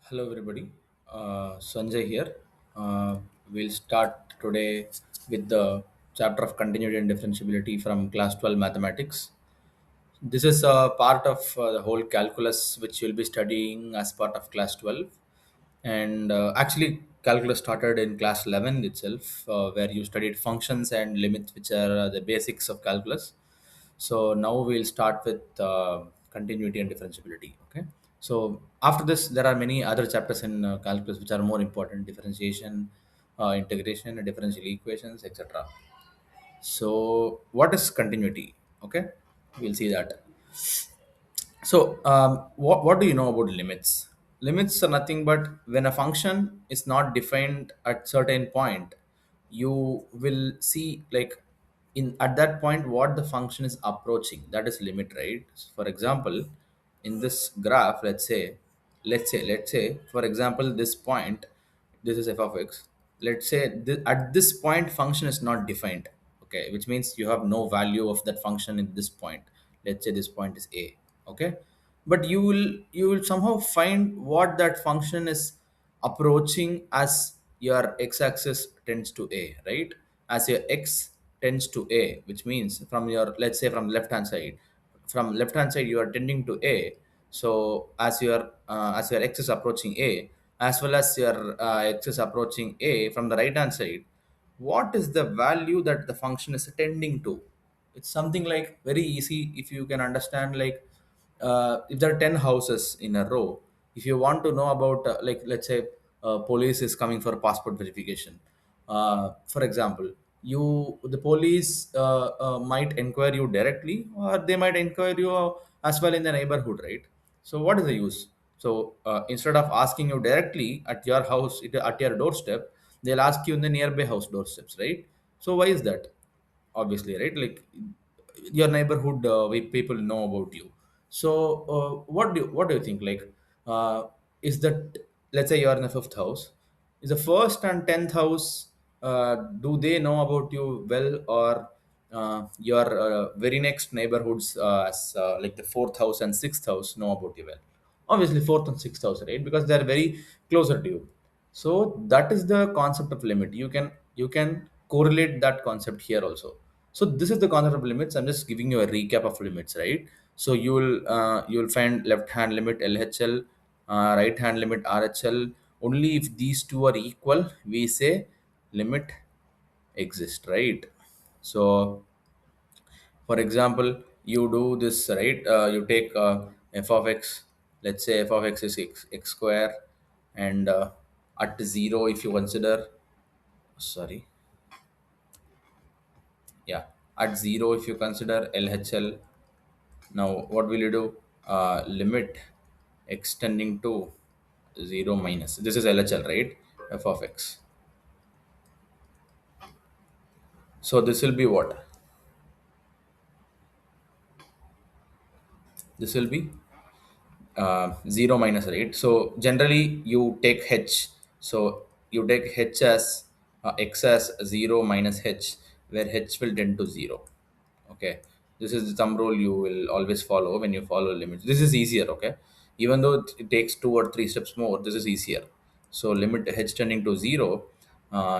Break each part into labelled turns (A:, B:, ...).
A: Hello, everybody. Sanjay here. We'll start today with the chapter of continuity and differentiability from class 12 mathematics. This is a part of the whole calculus which you'll be studying as part of class 12. And actually, calculus started in class 11 itself, where you studied functions and limits, which are the basics of calculus. So now we'll start with continuity and differentiability. Okay. So after this, there are many other chapters in calculus which are more important: differentiation, integration, differential equations, etc. So what is continuity? Okay, we'll see that. So, what do you know about limits? Limits are nothing but when a function is not defined at certain point, you will see like in at that point what the function is approaching. That is limit, right? For example, in this graph, let's say, for example, this point, this is f of x. Let's say at this point, function is not defined. Okay, which means you have no value of that function in this point. Let's say this point is a. Okay, but you will somehow find what that function is approaching as your x-axis tends to a, right? As your x tends to a, which means from your, let's say, from left hand side you are tending to a. So as your x is approaching a, as well as your x is approaching a from the right hand side, what is the value that the function is tending to? It's something like very easy if you can understand, like if there are 10 houses in a row, if you want to know about, like, let's say police is coming for passport verification, for example, the police might inquire you directly, or they might inquire you as well in the neighborhood, right? So what is the use? So instead of asking you directly at your house, at your doorstep, they'll ask you in the nearby house doorsteps, right? So why is that? Obviously, right? Like your neighborhood, people know about you. So what do you think, like, is that, let's say you are in the fifth house, is the first and 10th house, do they know about you well, or your very next neighborhoods, as like the fourth house and sixth house know about you well? Obviously fourth and sixth house, right? Because they are very closer to you. So that is the concept of limit. You can correlate that concept here also. So this is the concept of limits. I'm just giving you a recap of limits, right? So you'll find left hand limit LHL, right hand limit RHL. Only if these two are equal, we say limit exist, right? So for example, you do this, right? You take f of x. Let's say f of x is x square, and at 0, if you consider, sorry, yeah, at 0, if you consider LHL. Now what will you do? Limit extending to 0 minus, this is LHL, right? F of x. So this will be what? This will be 0 minus, right? So generally you take h. So you take h as x as 0 minus h, where h will tend to 0. Okay, this is the thumb rule you will always follow when you follow limits. This is easier. Okay, even though it takes 2 or 3 steps more, this is easier. So limit h tending to 0,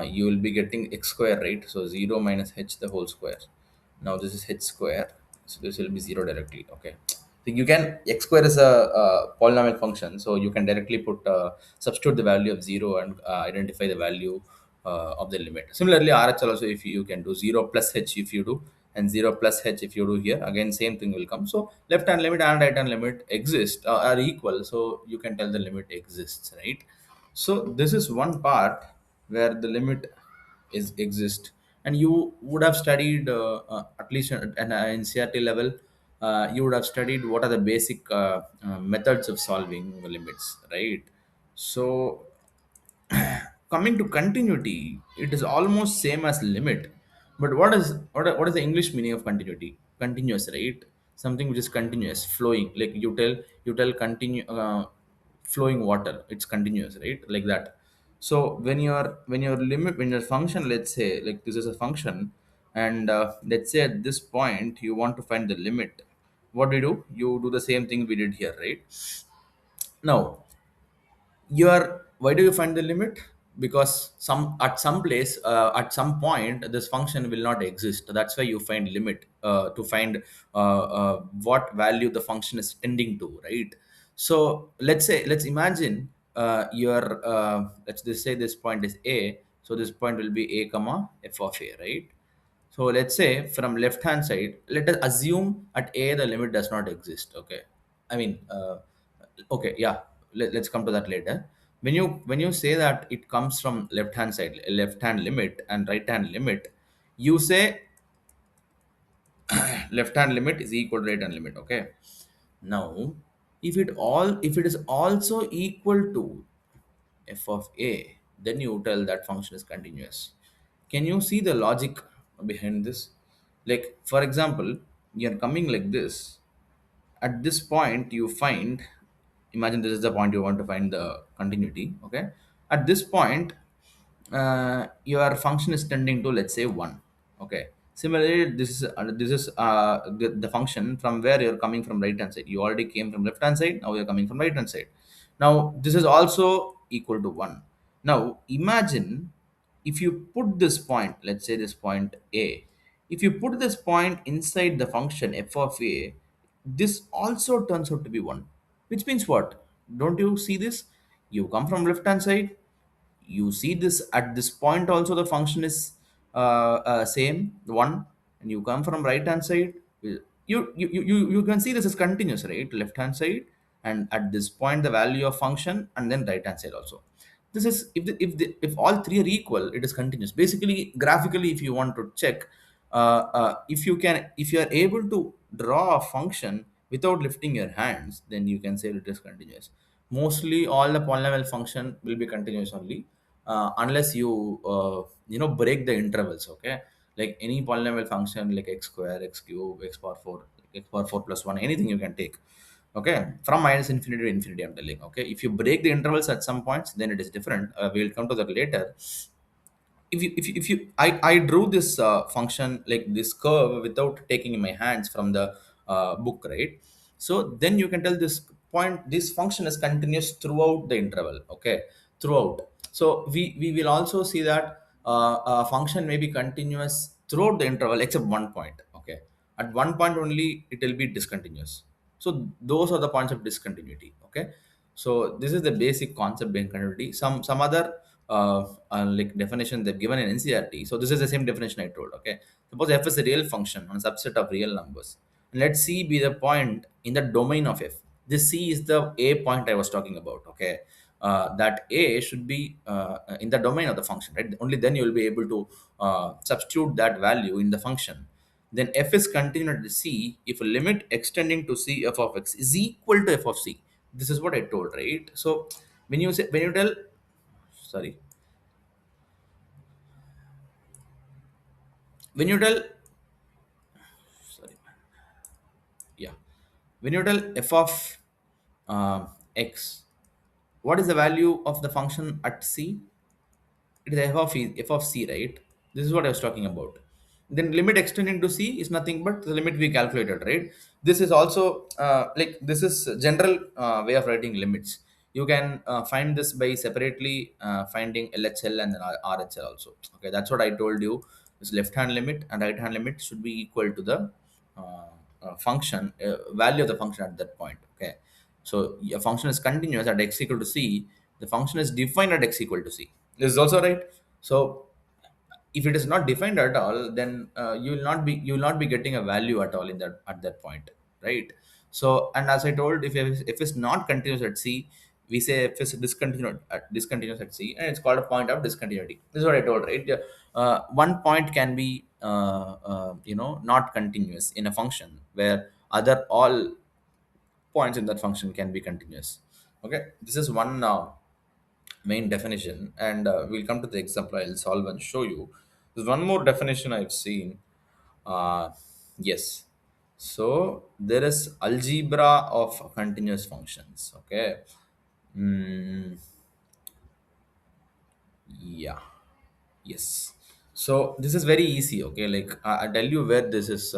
A: you will be getting x square, right? So 0 minus h the whole square. Now this is h square, so this will be 0 directly. Okay, so you can, x square is a polynomial function, so you can directly substitute the value of 0 and identify the value of the limit. Similarly, RHL also, if you can do 0 plus h if you do, and 0 plus h if you do here, again same thing will come. So left hand limit and right hand limit exist, are equal, so you can tell the limit exists, right? So this is one part where the limit is exist, and you would have studied, at least at an NCERT level, you would have studied what are the basic methods of solving the limits, right? So coming to continuity, it is almost same as limit. But what is the English meaning of continuity? Continuous, right? Something which is continuous, flowing. Like you tell continue, flowing water. It's continuous, right? Like that. So when your function, let's say, like this is a function, and let's say at this point you want to find the limit. What do? You do the same thing we did here, right? Now why do you find the limit? Because some place, at some point, this function will not exist. That's why you find limit, to find what value the function is tending to, right? So let's imagine, let's just say this point is a, so this point will be a comma f of a, right? So let's say from left hand side, let us assume at a the limit does not exist. Okay, I mean, okay, yeah. Let's come to that later. When you say that it comes from left hand side, left hand limit and right hand limit, you say left hand limit is equal to right hand limit. Okay. Now, if it is also equal to f of a, then you tell that function is continuous. Can you see the logic behind this? Like, for example, you're coming like this. At this point, you find, imagine this is the point you want to find the continuity. Okay. At this point, your function is tending to, let's say, 1. Okay. Similarly, this is the function from where you're coming from right hand side. You already came from left hand side, now you're coming from right hand side. Now this is also equal to 1. Now imagine, if you put this point, let's say this point a, if you put this point inside the function f of a, this also turns out to be 1, which means what? Don't you see this? You come from left hand side, you see this at this point also the function is same 1, and you come from right hand side, you can see this is continuous, right? Left hand side, and at this point the value of function, and then right hand side also. This is, if all three are equal, it is continuous. Basically, graphically, if you want to check, if you are able to draw a function without lifting your hands, then you can say it is continuous. Mostly all the polynomial function will be continuous only, unless you break the intervals. Okay, like any polynomial function like x square, x cube, x power 4, x power 4 plus 1, anything you can take. Okay, from minus infinity to infinity, I'm telling. Okay, if you break the intervals at some points, then it is different. We'll come to that later. If you I drew this function like this curve without taking in my hands from the book, right? So then you can tell this function is continuous throughout the interval. Okay, throughout. So we will also see that a function may be continuous throughout the interval except one point. Okay, at one point only it will be discontinuous. So those are the points of discontinuity. Okay, so this is the basic concept behind continuity. Some other like definition they've given in NCERT. So this is the same definition I told. Okay, suppose f is a real function on a subset of real numbers, and let C be the point in the domain of f. This C is the a point I was talking about. Okay, that a should be in the domain of the function, right? Only then you will be able to substitute that value in the function. Then f is continued at C if a limit extending to C f of x is equal to f of C. This is what I told, right? So when you tell, sorry, when you tell, sorry, yeah, when you tell f of x, what is the value of the function at C? It is f of c, right? This is what I was talking about. Then limit extending to c is nothing but the limit we calculated, right? This is also like this is general way of writing limits. You can find this by separately finding LHL and then RHL also. Okay, that's what I told you. This left hand limit and right hand limit should be equal to the function value of the function at that point. Okay, so a function is continuous at x equal to c. The function is defined at x equal to c. This is also right. So if it is not defined at all, then you will not be getting a value at all in that at that point, right? So, and as I told, if it's not continuous at c, we say if it's discontinuous at c, and it's called a point of discontinuity. This is what I told, right? Yeah. One point can be not continuous in a function where other all points in that function can be continuous. Okay, this is one main definition, and we'll come to the example. I'll solve and show you. There's one more definition I've seen. uh, yes, so there is algebra of continuous functions. Okay. Mm, yeah. Yes. So this is very easy. Okay, like I'll tell you where this is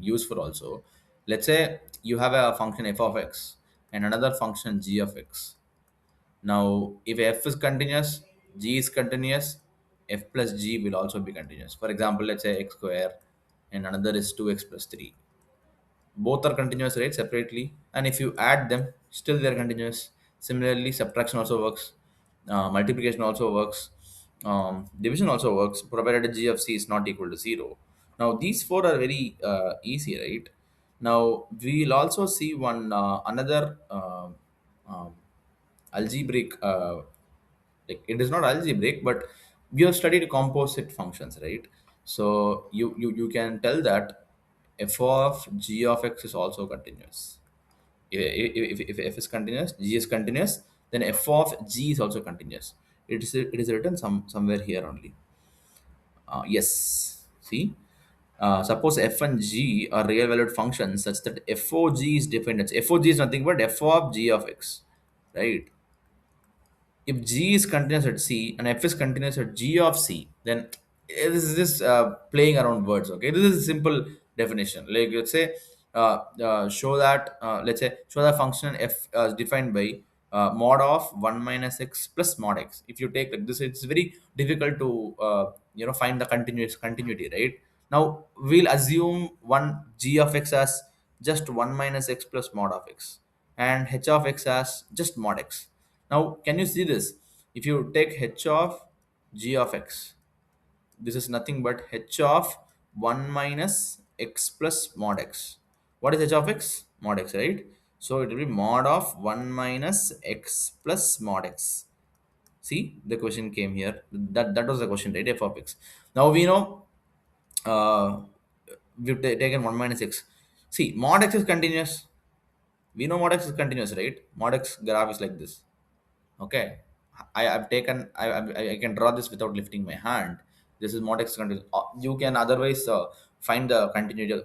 A: useful also. Let's say you have a function f of x and another function g of x. Now, if f is continuous, g is continuous, f plus g will also be continuous. For example, let's say x square and another is 2x plus 3. Both are continuous, right, separately, and if you add them, still they're continuous. Similarly, subtraction also works, multiplication also works, division also works, provided g of c is not equal to 0. Now these four are very easy, right? Now we'll also see one another um, algebraic, like it is not algebraic, but we have studied composite functions, right? So you can tell that f of g of x is also continuous. If f is continuous, g is continuous, then f of g is also continuous. It is written somewhere here only. Yes, see, suppose f and g are real valued functions such that f of g is defined as f of g is nothing but f of g of x, right? If g is continuous at c and f is continuous at g of c, then this is just playing around words. Okay, this is a simple definition. Like let's say, show that let's say show that function f is defined by mod of 1 minus x plus mod x. If you take like this, it's very difficult to find the continuous continuity, right? Now we'll assume one g of x as just 1 minus x plus mod of x, and h of x as just mod x. Now, can you see this? If you take h of g of x, this is nothing but h of 1 minus x plus mod x. What is h of x? Mod x, right? So it will be mod of 1 minus x plus mod x. See, the question came here. That was the question, right? F of x. Now we know uh, taken 1 minus x. See, mod x is continuous. We know mod x is continuous, right? Mod x graph is like this. Okay, I've taken I can draw this without lifting my hand. This is mod x continuous. You can otherwise find the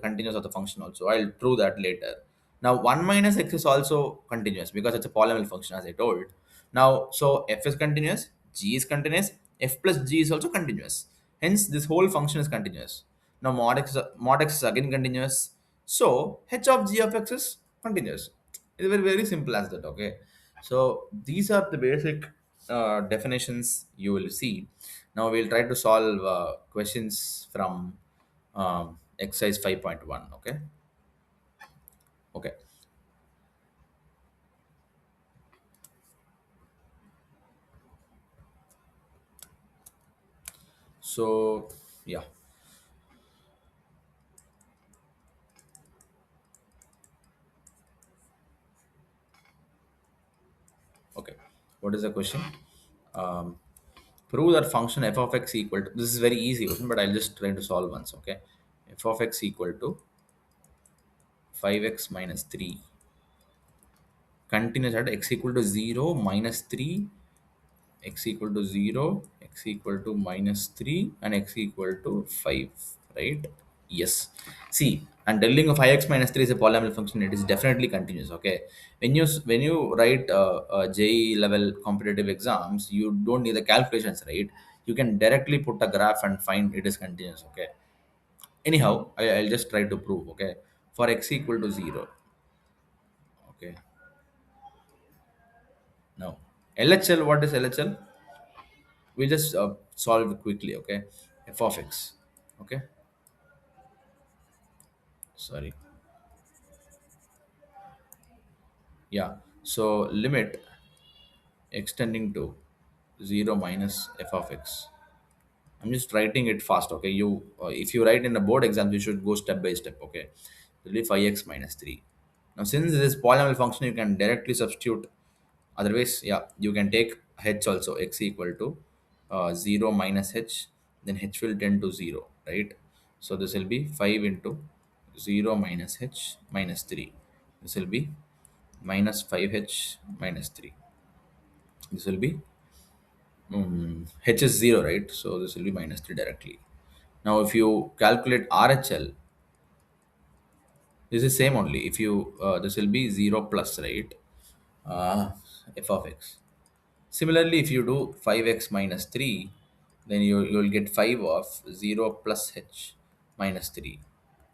A: continuous of the function also. I'll prove that later. Now 1 minus x is also continuous because it's a polynomial function, as I told. Now so f is continuous, g is continuous, f plus g is also continuous. Hence this whole function is continuous. Now mod x is again continuous. So h of g of x is continuous. It's very simple as that. Okay, so these are the basic definitions you will see. Now we'll try to solve questions from exercise 5.1. Okay. Okay. So yeah. Okay. What is the question? Um, Prove that function f of x equal to, this is very easy question, but I'll just try to solve once. Okay. F of x equal to 5x minus 3 continuous at x equal to 0 minus 3, x equal to 0, x equal to minus 3, and x equal to 5, right? Yes. See, and dealing of 5x minus 3 is a polynomial function. It is definitely continuous. Okay. When you write JE level competitive exams, you don't need the calculations, right? You can directly put a graph and find it is continuous. Okay. Anyhow, I'll just try to prove. Okay. For x equal to 0. Okay. Now, LHL, what is LHL? We just solve it quickly. Okay, f of x. Okay, sorry. Yeah, so limit extending to 0 minus f of x. I'm just writing it fast. Okay, you if you write in a board exam, you should go step by step. Okay, will 5x minus 3. Now since this is polynomial function, you can directly substitute. Otherwise, yeah, you can take h also, x equal to 0 minus h, then h will tend to 0, right? So this will be 5 into 0 minus h minus 3. This will be minus 5h minus 3. This will be h is 0, right? So this will be minus 3 directly. Now if you calculate RHL, this is same only. If you this will be 0 plus, right? uh, f of x. Similarly, if you do 5x minus 3, then you'll get 5 of 0 plus h minus 3.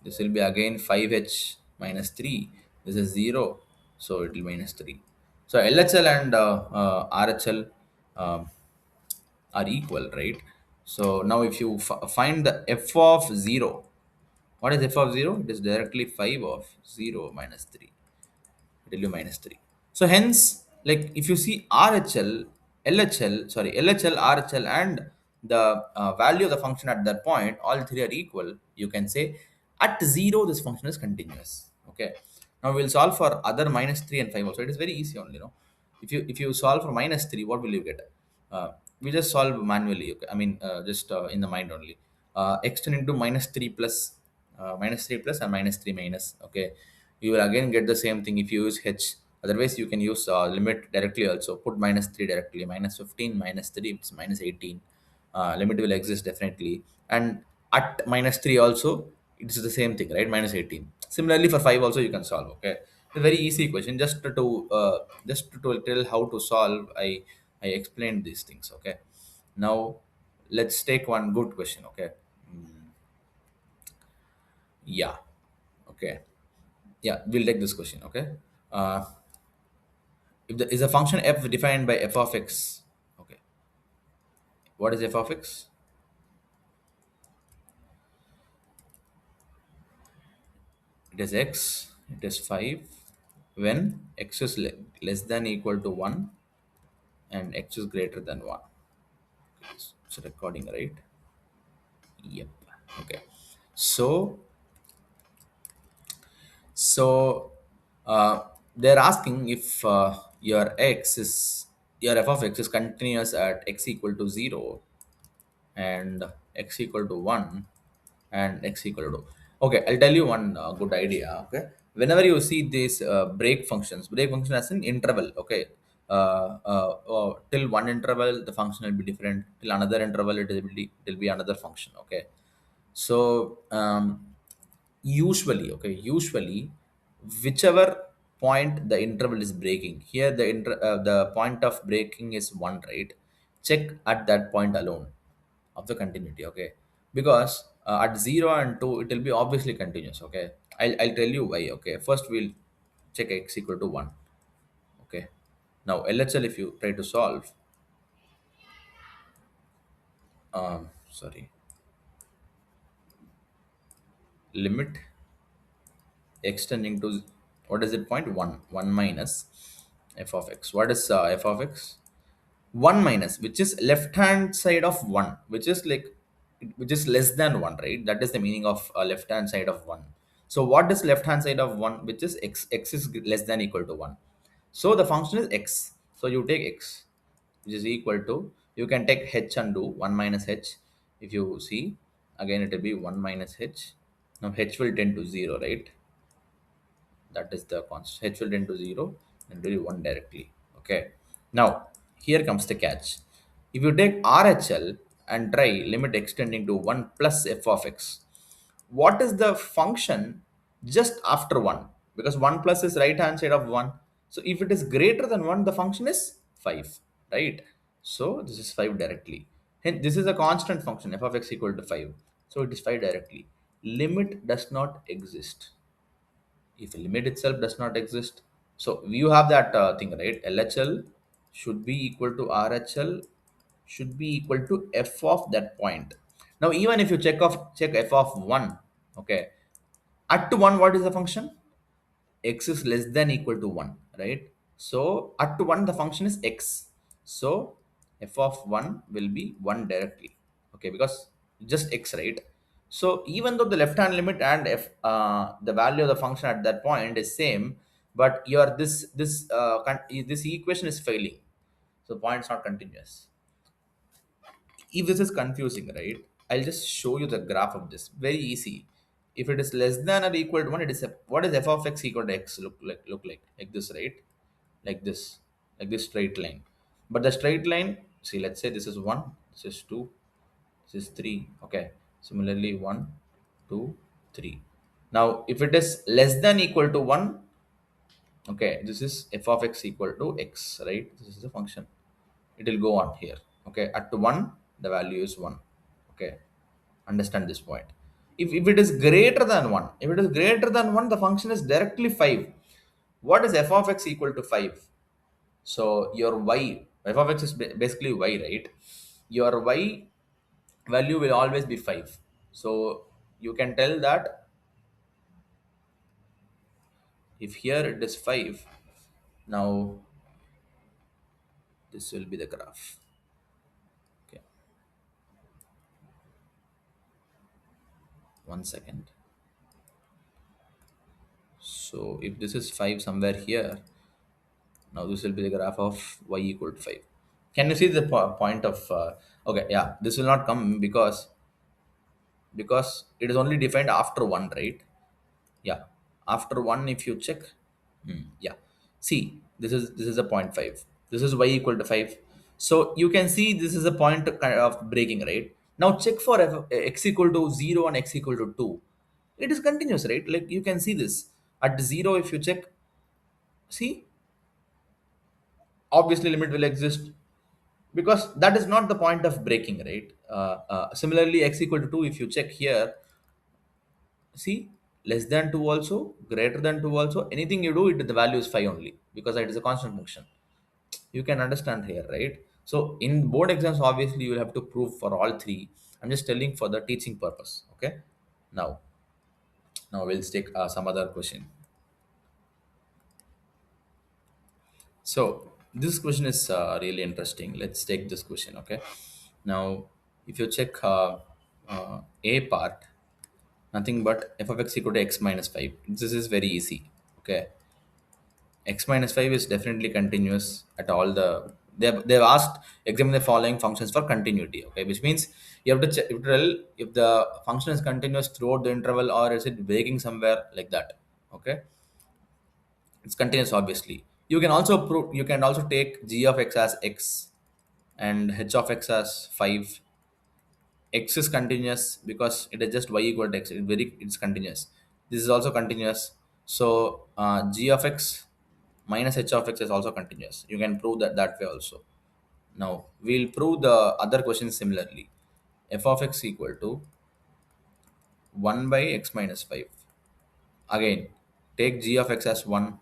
A: This will be again 5h minus 3. This is 0, so it will minus 3. So LHL and RHL um, are equal, right? So now if you find the f of 0, what is f of 0? It is directly 5 of 0 minus 3. W minus 3. So hence, like if you see LHL, RHL, and the value of the function at that point, all three are equal. You can say at 0, this function is continuous. Okay. Now we'll solve for other minus 3 and 5 also. It is very easy only, If you solve for minus 3, what will you get? We just solve manually. Okay? I mean, just in the mind only. X turn into minus 3 plus and minus 3 minus. Okay, you will again get the same thing if you use h. Otherwise you can use limit directly also. Put minus 3 directly. Minus 15 minus 3, it's minus 18. Limit will exist definitely. And at minus 3 also, it's the same thing, right? Minus 18. Similarly for 5 also you can solve. Okay, it's a very easy question. Just to tell how to solve, I explained these things. Okay, now let's take one good question. Okay. Yeah. Okay. Yeah, we'll take this question. Okay. uh, if the is a function f defined by f of x. Okay, what is f of x? It is x, it is 5 when x is less than equal to 1 and x is greater than 1. It's recording, right? Yep. Okay, so so they're asking if your f of x is continuous at x equal to 0 and x equal to 1 and x equal to, okay, I'll tell you one good idea. Okay, whenever you see these break function as an interval. Okay, till one interval the function will be different, till another interval it will be another function. Okay, so usually whichever point the interval is breaking, here the point of breaking is 1, right? Check at that point alone of the continuity. Okay, because at 0 and 2 it will be obviously continuous. Okay, I'll tell you why. Okay, first we'll check x equal to 1. Okay, now LHL, if you try to solve, sorry, limit x tending to, what is it, point 1 1 minus f of x. What is f of x? 1 minus, which is left hand side of 1, which is less than 1, right? That is the meaning of left hand side of 1. So what is left hand side of 1? Which is x is less than equal to 1. So the function is x, so you take x, which is equal to, you can take h and do 1 minus h. If you see, again it will be 1 minus h. Now h will tend to 0, right? That is the constant. H will tend to 0 and will be 1 directly. Okay, now here comes the catch. If you take RHL and try limit extending to 1 plus f of x, what is the function just after 1? Because 1 plus is right hand side of 1. So if it is greater than 1, the function is 5, right? So this is 5 directly. Hence this is a constant function, f of x equal to 5, so it is 5 directly. Limit does not exist if a limit itself does not exist. So you have that thing, right? LHL should be equal to RHL, should be equal to f of that point. Now even if you check f of 1, okay, at 1 what is the function? X is less than equal to 1, right? So at 1 the function is x, so f of 1 will be 1 directly. Okay, because just x, right? So even though the left hand limit and the value of the function at that point is same, but your this equation is failing, so point is not continuous. If this is confusing, right, I'll just show you the graph of this. Very easy. If it is less than or equal to 1, it is what is f of x equal to x look like this, right? Like this straight line. But the straight line, see, let's say this is 1, this is 2, this is 3. Okay, similarly 1, 2, 3. Now if it is less than equal to 1, okay, this is f of x equal to x, right? This is the function, it will go on here. Okay, at 1 the value is 1. Okay, understand this point. If it is greater than 1, if it is greater than 1, the function is directly 5. What is f of x equal to 5? So your y, f of x is basically y, right? Your y value will always be 5. So you can tell that if here it is 5, now this will be the graph. Okay, 1 second. So if this is 5 somewhere here, now this will be the graph of y equal to 5. Can you see the point of okay, yeah, this will not come because it is only defined after 1, right? Yeah, after 1 if you check, yeah, see, this is a point 5, this is y equal to 5. So you can see this is a point of kind of breaking, right? Now check for x equal to 0 and x equal to 2. It is continuous, right? Like you can see this at 0, if you check, see, obviously limit will exist because that is not the point of breaking, right? Similarly, x equal to 2, if you check here, see, less than 2 also, greater than 2 also, anything you do, it the value is 5 only because it is a constant function. You can understand here, right? So in board exams, obviously you will have to prove for all three. I'm just telling for the teaching purpose. Okay. Now, now we'll take some other question. So this question is really interesting. Let's take this question. Okay. Now, if you check a part, nothing but f of x equal to x minus 5. This is very easy. Okay. X minus 5 is definitely continuous at all the, they've asked examine the following functions for continuity. Okay, which means you have to check, you have to tell if the function is continuous throughout the interval or is it breaking somewhere, like that. Okay, it's continuous obviously. You can also prove, you can also take g of x as x and h of x as 5. X is continuous because it is just y equal to x, it's continuous. This is also continuous. So g of x minus h of x is also continuous. You can prove that way also. Now we'll prove the other questions similarly. F of x equal to 1 by x minus 5. Again, take g of x as 1,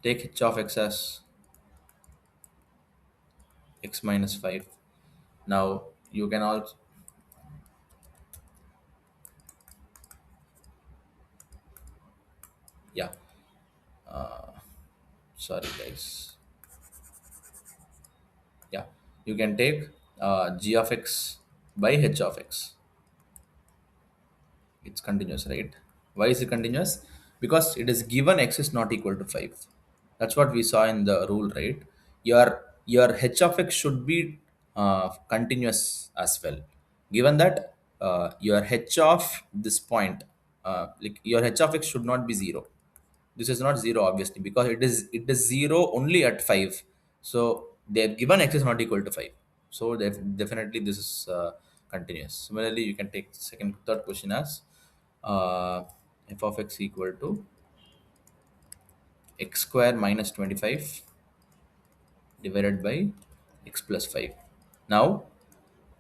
A: take h of x as x minus 5. Now you can also, yeah, sorry guys, yeah, you can take g of x by h of x. It's continuous, right? Why is it continuous? Because it is given x is not equal to 5. That's what we saw in the rule, right? Your h of x should be continuous as well, given that your h of this point, like your h of x should not be 0. This is not 0 obviously because it is 0 only at 5. So they have given x is not equal to 5. So definitely this is continuous. Similarly, you can take second third question as uh, f of x equal to x square minus 25 divided by x plus 5. Now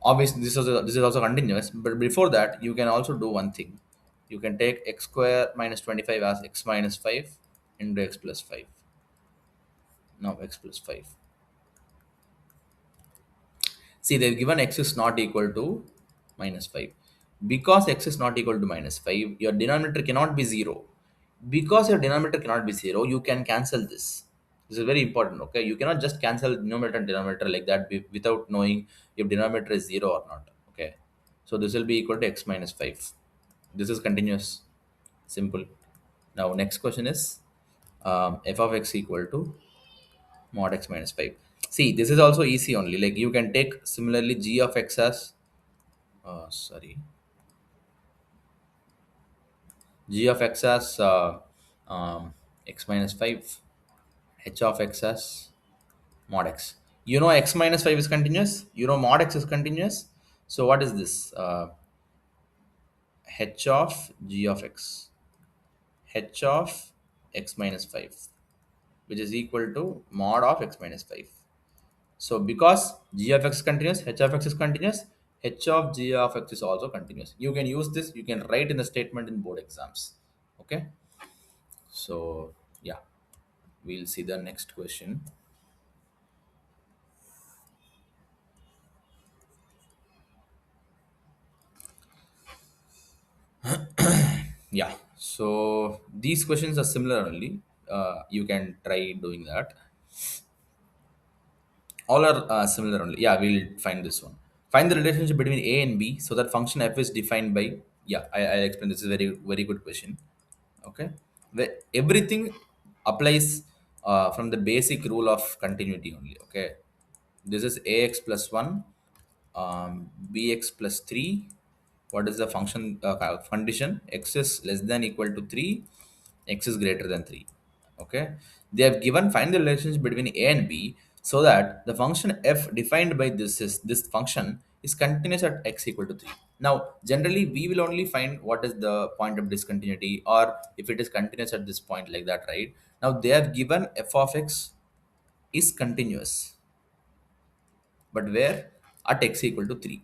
A: obviously this is also continuous, but before that you can also do one thing. You can take x square minus 25 as x minus 5 into x plus 5. Now x plus 5. See, they've given x is not equal to minus 5. Because x is not equal to minus 5, your denominator cannot be 0. Because your denominator cannot be 0, you can cancel this. This is very important, okay? You cannot just cancel numerator and denominator like that without knowing if denominator is 0 or not, okay? So this will be equal to x minus 5. This is continuous. Simple. Now, next question is f of x equal to mod x minus 5. See, this is also easy only. Like you can take similarly g of x as, sorry, g of x as x minus 5, h of x as mod x. You know x minus 5 is continuous. You know mod x is continuous. So what is this? H of g of x. H of x minus 5, which is equal to mod of x minus 5. So because g of x is continuous, h of x is continuous, h of g of x is also continuous. You can use this, you can write in the statement in board exams. Okay. So yeah. We'll see the next question. Yeah, so these questions are similar only. You can try doing that. All are similar only. Yeah, we'll find this one. Find the relationship between a and b so that function f is defined by. Yeah, I explained. This is very good question. Okay, where everything applies from the basic rule of continuity only. Okay, this is ax plus 1, bx plus 3. What is the function condition? X is less than equal to 3, x is greater than 3. Okay, they have given find the relationship between a and b so that the function f defined by this function is continuous at x equal to 3. Now generally we will only find what is the point of discontinuity, or if it is continuous at this point, like that, right? Now they have given f of x is continuous, but where? At x equal to 3,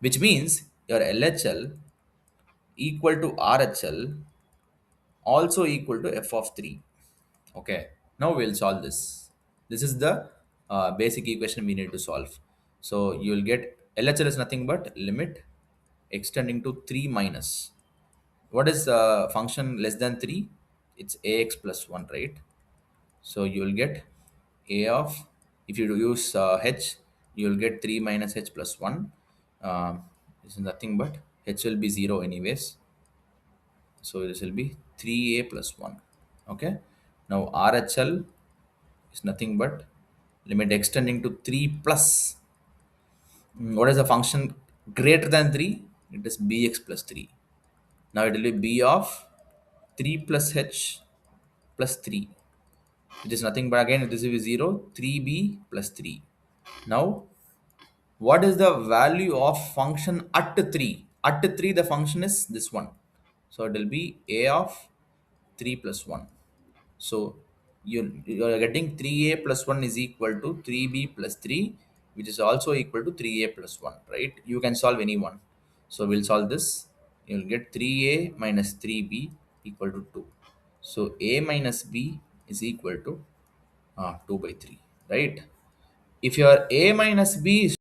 A: which means your LHL equal to RHL also equal to f of 3. Okay, now we'll solve this. This is the basic equation we need to solve. So you will get LHL is nothing but limit extending to 3 minus. What is function less than 3? It's ax plus 1, right? So you will get a of, if you use h, you will get 3 minus h plus 1. This is nothing but h will be 0 anyways. So this will be 3a plus 1. Okay. Now RHL is nothing but limit extending to 3 plus. What is the function greater than 3? It is bx plus 3. Now it will be b of 3 plus h plus 3. It is nothing but, again this will be 0, 3b plus 3. Now what is the value of function at 3? At 3 the function is this one. So it will be a of 3 plus 1. So you are getting 3a plus 1 is equal to 3b plus 3, which is also equal to 3a plus 1, right? You can solve any one. So we'll solve this. You'll get 3a minus 3b equal to 2. So a minus b is equal to 2 by 3, right? If your a minus b is